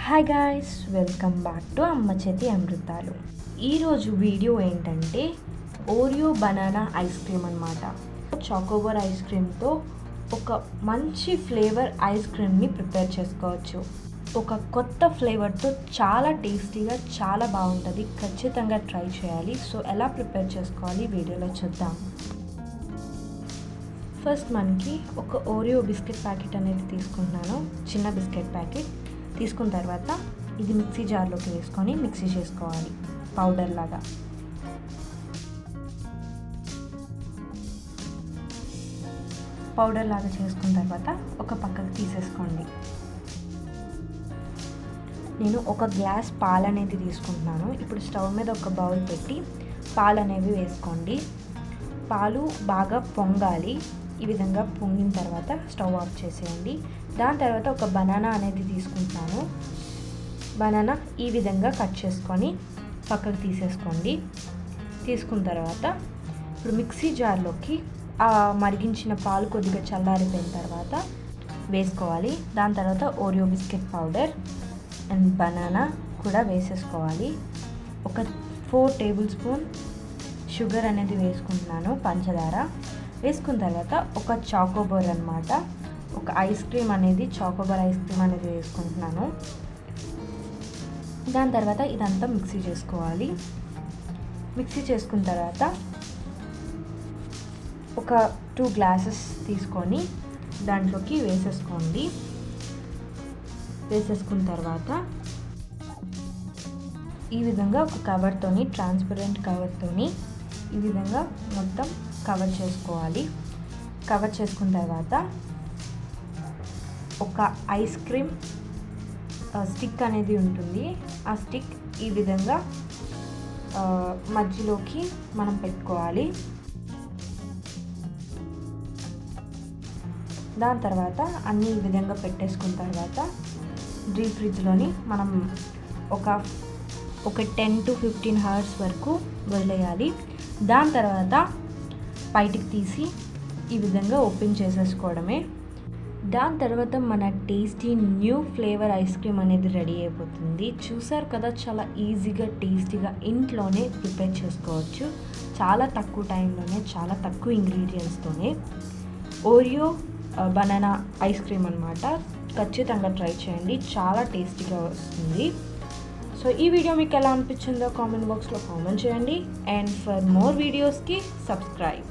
Hi guys, welcome back to అమ్మ చేతి అమృతాలు. ఈరోజు వీడియో ఏంటంటే ఓరియో బనానా ఐస్ క్రీమ్ అనమాట. చాకోబార్ ఐస్ క్రీమ్తో ఒక మంచి ఫ్లేవర్ ఐస్ క్రీమ్ని ప్రిపేర్ చేసుకోవచ్చు. ఒక కొత్త ఫ్లేవర్తో చాలా టేస్టీగా చాలా బాగుంటుంది. ఖచ్చితంగా ట్రై చేయాలి. సో ఎలా ప్రిపేర్ చేసుకోవాలి వీడియోలో చూద్దాం. ఫస్ట్ మనకి ఒక ఓరియో బిస్కెట్ ప్యాకెట్ అనేది తీసుకుంటున్నాను. చిన్న బిస్కెట్ ప్యాకెట్ తీసుకున్న తర్వాత ఇది మిక్సీ జార్లోకి వేసుకొని మిక్సీ చేసుకోవాలి పౌడర్ లాగా. పౌడర్ లాగా చేసుకున్న తర్వాత ఒక పక్కకు తీసేసుకోండి. నేను ఒక గ్లాస్ పాలు అనేది తీసుకుంటున్నాను. ఇప్పుడు స్టవ్ మీద ఒక బౌల్ పెట్టి పాలు అనేవి వేసుకోండి. పాలు బాగా పొంగాలి. ఈ విధంగా పొంగిన తర్వాత స్టవ్ ఆఫ్ చేసేయండి. దాని తర్వాత ఒక బనానా అనేది తీసుకుంటున్నాను. బనానా ఈ విధంగా కట్ చేసుకొని పక్కకు తీసేసుకోండి. తీసుకున్న తర్వాత ఇప్పుడు మిక్సీ జార్లోకి ఆ మరిగించిన పాలు కొద్దిగా చల్లారిపోయిన తర్వాత వేసుకోవాలి. దాని తర్వాత Oreo biscuit powder and banana కూడా వేసేసుకోవాలి. ఒక 4 టేబుల్ స్పూన్ షుగర్ అనేది వేసుకుంటున్నాను, పంచదార. వేసుకున్న తర్వాత ఒక చాకోబార్ అనమాట, ఒక ఐస్ క్రీమ్ అనేది చాకోబార్ ఐస్ క్రీమ్ అనేది వేసుకుంటున్నాను. దాని తర్వాత ఇదంతా మిక్సీ చేసుకోవాలి. మిక్సీ చేసుకున్న తర్వాత ఒక 2 గ్లాసెస్ తీసుకొని దాంట్లోకి వేసేసుకోండి. వేసేసుకున్న తర్వాత ఈ విధంగా ఒక కవర్తోని, ట్రాన్స్పరెంట్ కవర్తోని ఈ విధంగా మొత్తం కవర్ చేసుకోవాలి. కవర్ చేసుకున్న తర్వాత ఒక ఐస్ క్రీమ్ స్టిక్ అనేది ఉంటుంది. ఆ స్టిక్ ఈ విధంగా మధ్యలోకి మనం పెట్టుకోవాలి. దాని తర్వాత అన్నీ ఈ విధంగా పెట్టేసుకున్న తర్వాత డీప్ ఫ్రిడ్జ్లోని మనం ఒక 10 to 15 hours వరకు వదిలేయాలి. దాని తర్వాత బయటికి తీసి ఈ విధంగా ఓపెన్ చేసేసుకోవడమే. దాని తర్వాత మన tasty new flavour ice cream అనేది రెడీ అయిపోతుంది. చూసారు కదా, చాలా ఈజీగా టేస్టీగా ఇంట్లోనే ప్రిపేర్ చేసుకోవచ్చు. చాలా తక్కువ టైంలోనే, చాలా తక్కువ ఇంగ్రీడియంట్స్తోనే ఓరియో బనానా ఐస్ క్రీమ్ అనమాట. ఖచ్చితంగా ట్రై చేయండి, చాలా టేస్టీగా వస్తుంది. సో ఈ వీడియో మీకు ఎలా అనిపించిందో కామెంట్ బాక్స్లో కామెంట్ చేయండి. అండ్ ఫర్ మోర్ వీడియోస్కి సబ్స్క్రైబ్.